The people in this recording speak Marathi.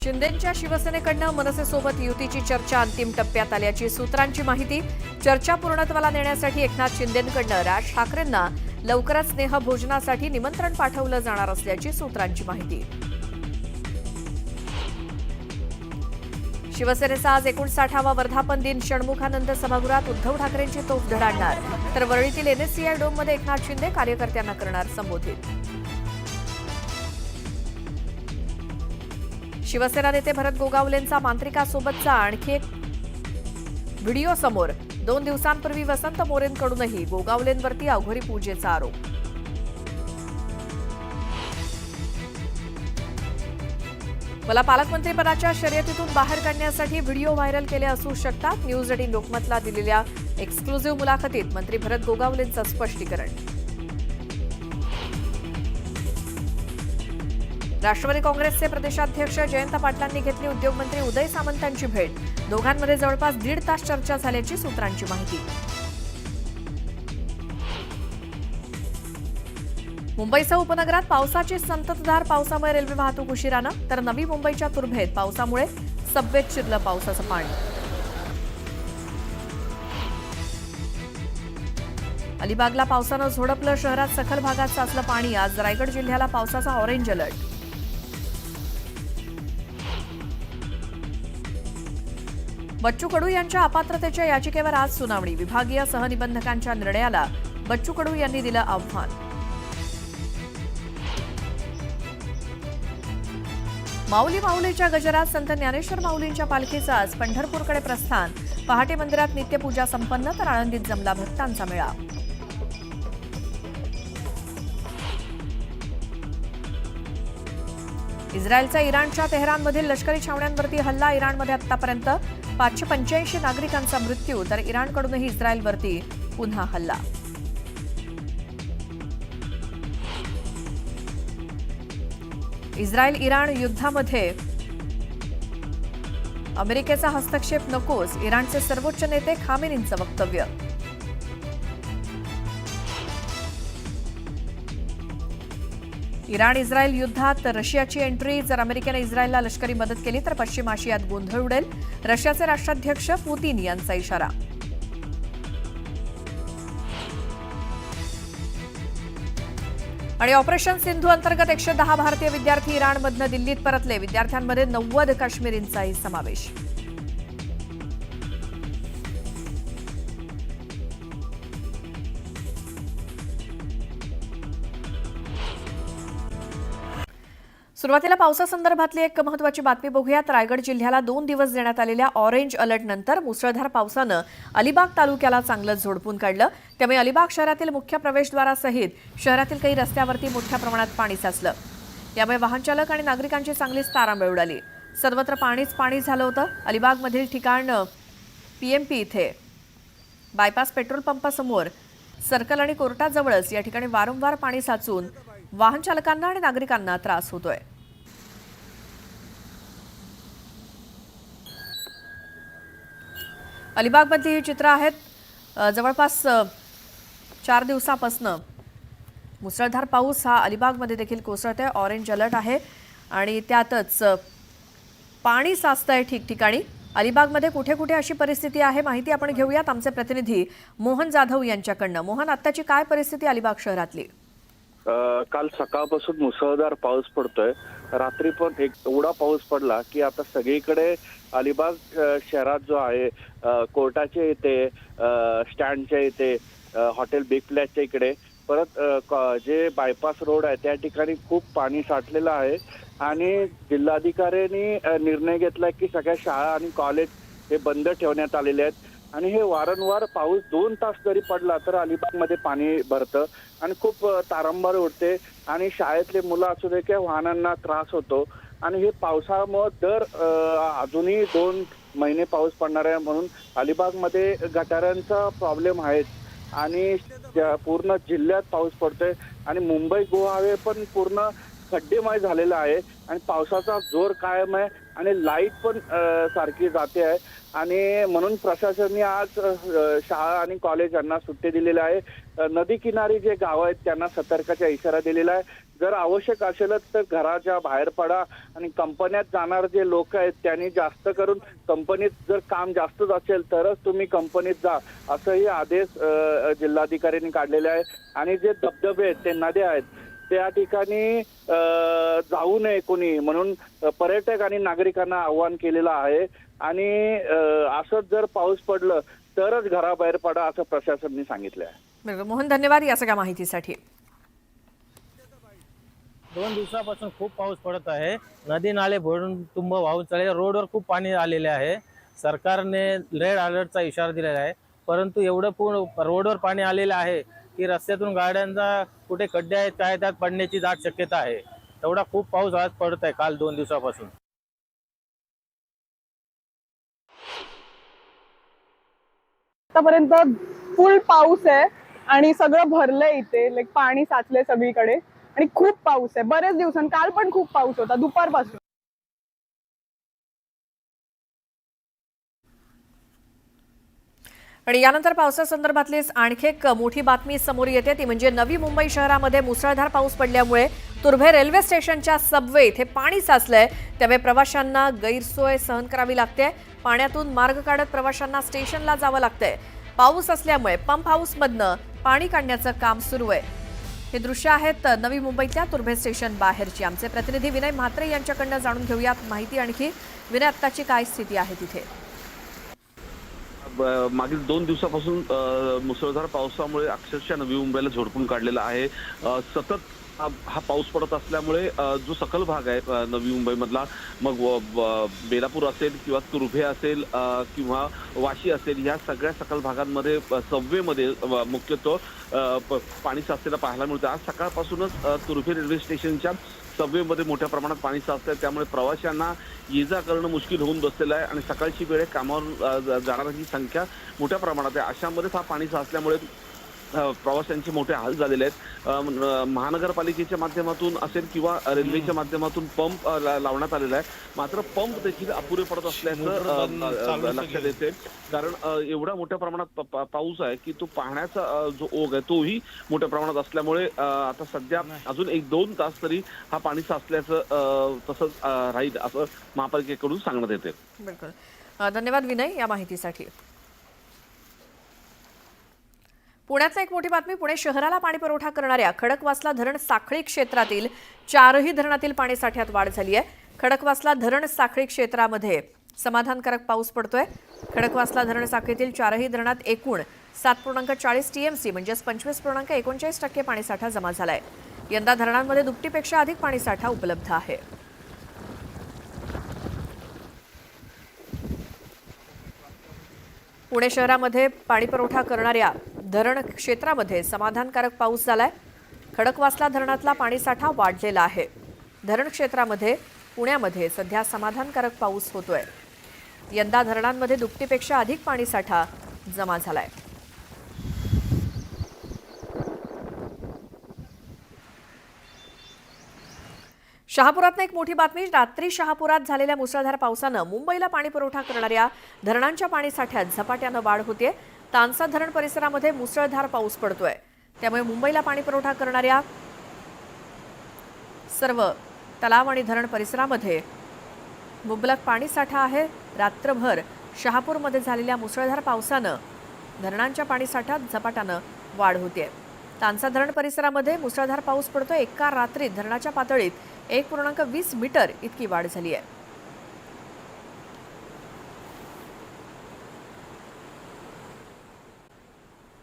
शिंदेंच्या शिवसेनेकडनं मनसेसोबत युतीची चर्चा अंतिम टप्प्यात आल्याची सूत्रांची माहिती। चर्चा पूर्णत्वाला नेण्यासाठी एकनाथ शिंदेंकडनं राज ठाकरेंना लवकरच स्नेहभोजनासाठी निमंत्रण पाठवलं जाणार असल्याची सूत्रांची माहिती। शिवसेनेचा आज 59वा वर्धापन दिन षण्मुखानंद सभागृहात उद्धव ठाकरेंची तोफ धडाडणार, तर वरळीतील एनएससीआय डोममध्ये एकनाथ शिंदे कार्यकर्त्यांना करणार संबोधित। शिवसेना नेते भरत गोगावलेंचा मांत्रिकासोबतचा आणखी एक व्हिडिओ समोर। 2 दिवसांपूर्वी वसंत मोरेंकडूनही गोगावलेंवरती अघोरी पूजेचा आरोप। मला पालकमंत्रीपदाच्या शर्यतीतून बाहेर काढण्यासाठी व्हिडिओ व्हायरल केले असू शकतात। न्यूज 18 लोकमतला दिलेल्या एक्सक्लुझिव्ह मुलाखतीत मंत्री भरत गोगावलेंचं स्पष्टीकरण। राष्ट्रवादी काँग्रेसचे प्रदेशाध्यक्ष जयंत पाटलांनी घेतली उद्योगमंत्री उदय सामंतांची भेट। दोघांमध्ये जवळपास 1.5 तास चर्चा झाल्याची सूत्रांची माहिती। मुंबईसह उपनगरात पावसाची संततधार। पावसामुळे रेल्वे वाहतूक उशिरानं, तर नवी मुंबईच्या तुर्भेत पावसामुळे सबवेत शिरलं पावसाचं पाणी। अलिबागला पावसानं झोडपलं, शहरात सखल भागात साचलं पाणी। आज रायगड जिल्ह्याला पावसाचा ऑरेंज अलर्ट। बच्चू कडू यांच्या अपात्रतेच्या याचिकेवर आज सुनावणी। विभागीय सहनिबंधकांच्या निर्णयाला बच्चू कडू यांनी दिलं आव्हान। माऊली माऊलीच्या गजरात संत ज्ञानेश्वर माऊलींच्या पालखीचं आज पंढरपूरकडे प्रस्थान। पहाटे मंदिरात नित्यपूजा संपन्न, तर आळंदीत जमला भक्तांचा मेळा। इस्रायलचा इराणच्या तेहरानमधील लष्करी छावण्यांवरती हल्ला। इराणमध्ये आतापर्यंत 585 नागरिकांचा मृत्यू, तर इराणकडूनही इस्रायलवरती पुन्हा हल्ला। इस्रायल इराण युद्धामध्ये अमेरिकेचा हस्तक्षेप नकोच, इराणचे सर्वोच्च नेते खामेनींचं वक्तव्य। इराण इस्रायल युद्धात रशियाची एंट्री। जर अमेरिकेने इस्रायलला लष्करी मदत केली तर पश्चिम आशियात गोंधळ उडेल, रशियाचे राष्ट्राध्यक्ष पुतीन यांचा इशारा। आणि ऑपरेशन सिंधू अंतर्गत 110 भारतीय विद्यार्थी इराणमधनं दिल्लीत परतले। विद्यार्थ्यांमध्ये 90 काश्मीरींचाही समावेश। सुरुवातीला पावसासंदर्भातली एक महत्त्वाची बातमी बघूयात। रायगड जिल्ह्याला 2 दिवस देण्यात आलेल्या ऑरेंज अलर्ट नंतर मुसळधार पावसानं अलिबाग तालुक्याला चांगलंच झोडपून काढलं। त्यामुळे अलिबाग शहरातील मुख्य प्रवेशद्वारासहित शहरातील काही रस्त्यावरती मोठ्या प्रमाणात पाणी साचलं। यामुळे वाहनचालक आणि नागरिकांची चांगलीच तारांबळ उडाली। सर्वत्र पाणीच पाणी झालं होतं। अलिबागमधील ठिकाण पीएमपी इथे बायपास पेट्रोल पंपासमोर सर्कल आणि कोर्टाजवळच या ठिकाणी वारंवार पाणी साचून वाहन चालकांना आणि नागरिकांना त्रास होतोय। अलिबागमधली ही चित्र आहेत। जवळपास 4 दिवसापासून मुसळधार पाऊस हा अलिबागमध्ये देखील कोसळतोय। ऑरेंज अलर्ट आहे आणि त्यातच पाणी साचतंय ठिकठिकाणी। अलिबागमध्ये कुठे कुठे अशी परिस्थिती आहे माहिती आपण घेऊयात आमचे प्रतिनिधी मोहन जाधव यांच्याकडनं। मोहन, आत्ताची काय परिस्थिती अलिबाग शहरातली? काल सकाळपासून मुसळधार पाऊस पडतोय। रात्री पण एवढा पाऊस पडला की आता सगळीकडे अलिबाग शहरात जो आहे कोर्टाच्या इथे, स्टँडच्या इथे, हॉटेल बिग प्लॅसच्या इकडे, परत जे बायपास रोड आहे त्या ठिकाणी खूप पाणी साठलेलं आहे। आणि जिल्हाधिकाऱ्यांनी निर्णय घेतलाय की सगळ्या शाळा आणि कॉलेज हे बंद ठेवण्यात आलेले आहेत। आणि हे वारंवार पाऊस 2 तास जरी पडला तर अलिबागमध्ये पाणी भरतं आणि खूप तारंबळ उडते आणि शाळेतले मुलं असू दे किंवा वाहनांना त्रास होतो। आणि हे पावसामुळे अजूनही 2 महिने पाऊस पडणार आहे, म्हणून अलिबागमध्ये गटारांचा प्रॉब्लेम आहे आणि पूर्ण जिल्ह्यात पाऊस पडतोय आणि मुंबई गोवा हायवे पण पूर्ण खड्डेमय झालेला आहे आणि पावसाचा जोर कायम आहे आणि लाईट पण सारखी जाते आहे। आणि म्हणून प्रशासनाने आज शाळा आणि कॉलेज यांना सुट्टी दिलेली आहे। नदी किनारी जे गाव आहेत त्यांना सतर्कतेचा इशारा दिलेला आहे। जर आवश्यक असेलच तर घराच्या बाहेर पडा आणि कंपन्यात जाणारे जे लोक आहेत त्यांनी जास्त करून कंपनीत जर काम जास्तच असेल तरच तुम्ही कंपनीत जा, असंही आदेश जिल्हाधिकाऱ्यांनी काढलेले आहे. आणि जे धबधबे आहेत, ते नद्या आहेत, त्या ठिकाणी जाऊ नये कोणी म्हणून पर्यटक आणि नागरिकांना आवाहन केलेलं आहे. आणि असंच जर पाऊस पडलं तरच घराबाहेर पडा असं प्रशासनाने सांगितलं आहे. बरोबर मोहन, धन्यवाद या सगळ्या माहितीसाठी. 2 दिवसापासून खूप पाऊस पडत आहे. नदी नाले भरून तुंब वाहून चालले, रोडवर खूप पाणी आलेले आहे. सरकारने रेड अलर्टचा इशारा दिलेला आहे, परंतु एवढं पूर्ण रोडवर पाणी आलेलं आहे की रस्त्यातून गाड्यांचा कुठे खड्डे आहेत काय त्यात पडण्याची दाट शक्यता आहे. एवढा खूप पाऊस आज पडत आहे काल 2 दिवसापासून. आतापर्यंत फुल पाऊस आहे आणि सगळं भरलंय इथे, लाईक पाणी साचलंय सगळीकडे आणि खूप पाऊस आहे. बरेच दिवसांनी काल पण खूप पाऊस होता दुपारपासून. आणि यानंतर पावसासंदर्भातलीच आणखी एक मोठी बातमी समोर येते, ती म्हणजे नवी मुंबई शहरामध्ये मुसळधार पाऊस पडल्यामुळे तुर्भे रेल्वे स्टेशनच्या सबवे इथे पाणी साचलंय. त्यामुळे प्रवाशांना गैरसोय सहन करावी लागते. पाण्यातून मार्ग काढत प्रवाशांना स्टेशनला जावं लागतंय. पाऊस असल्यामुळे पंप हाऊसमधनं पाणी काढण्याचं काम सुरू आहे. हे दृश्य आहेत नवी मुंबईतल्या तुर्भे स्टेशन बाहेरची. आमचे प्रतिनिधी विनय म्हात्रे यांच्याकडनं जाणून घेऊयात माहिती आणखी. विनय, आत्ताची काय स्थिती आहे तिथे? मागील 2 दिवसापासून मुसळधार पावसामुळे अक्षरशः नवी मुंबईला झोडपून काढलेला आहे. सतत हा पाऊस पडत असल्यामुळे जो सखल भाग आहे नवी मुंबईमधला, मग बेलापूर असेल किंवा तुर्भे असेल किंवा वाशी असेल, या सगळ्या सखल भागांमध्ये सबवेमध्ये मुख्यतः पाणी साचलेलं पाहायला मिळतं. आज सकाळपासूनच तुर्भे रेल्वे स्टेशनच्या सबवेमध्ये मोठ्या प्रमाणात पाणी साचतंय. त्यामुळे प्रवाशांना ये जा करणं मुश्किल होऊन बसलेलं आहे आणि सकाळची वेळ कामावर जाणाऱ्यांची संख्या मोठ्या प्रमाणात आहे. अशामध्येच हा पाणी साचल्यामुळे प्रवाशांचे मोठे हाल झालेले आहेत. महानगरपालिकेच्या माध्यमातून असेल किंवा रेल्वेच्या माध्यमातून पंप लावण्यात आलेला आहे, मात्र पंप देखील अपुरे पडत असल्याचं लक्षात येते. कारण एवढ्या मोठ्या प्रमाणात पाऊस आहे की तो पाहण्याचा जो ओघ आहे तोही मोठ्या प्रमाणात असल्यामुळे आता सध्या अजून 1-2 तास तरी हा पाणी साचल्याचं तसंच राहील असं महापालिकेकडून सांगण्यात येते. बिलकुल, धन्यवाद विनय या माहितीसाठी. पुण्यातली एक मोठी बातमी. पुणे शहराला पाणी पुरवठा करणाऱ्या खडकवासला धरण साखळी क्षेत्रातील 4ही धरणातील पाणीसाठ्यात वाढ झाली आहे. खडकवासला धरण साखळी क्षेत्रामध्ये समाधानकारक पाऊस पडतोय. खडकवासला धरण साखळीतील 4ही धरणात एकूण 7.40 TMC म्हणजेच 25.39% पाणीसाठा जमा झालाय. यंदा धरणांमध्ये दुपटीपेक्षा अधिक पाणीसाठा उपलब्ध आहे. पुणे शहरामध्ये पाणी पुरवठा करणाऱ्या धरण क्षेत्रामध्ये समाधानकारक पाऊस झालाय. खडकवासला धरणातला पाणीसाठा वाढलेला आहे. धरण क्षेत्रामध्ये पुण्यामध्ये सध्या समाधानकारक पाऊस होतोय. यंदा धरणांमध्ये दुपटीपेक्षा अधिक पाणीसाठा जमा झालाय. शहापुरातनं एक मोठी बातमी. रात्री शहापुरात झालेल्या मुसळधार पावसानं मुंबईला पाणी पुरवठा करणाऱ्या धरणांच्या पाणीसाठ्यात झपाट्यानं वाढ होतीये. तानसा धरण परिसरामध्ये मुसळधार पाऊस पडतोय. त्यामुळे मुंबईला पाणी पुरवठा करणाऱ्या सर्व तलाव आणि धरण परिसरामध्ये मुबलक पाणीसाठा आहे. रात्रभर शहापूरमध्ये झालेल्या मुसळधार पावसानं धरणांच्या पाणीसाठ्यात झपाट्यानं वाढ होतीये. तानसा धरण परिसरामध्ये मुसळधार पाऊस पडतोय. एका रात्रीत धरणाच्या पातळीत 1.20 मीटर इतकी वाढ झाली आहे.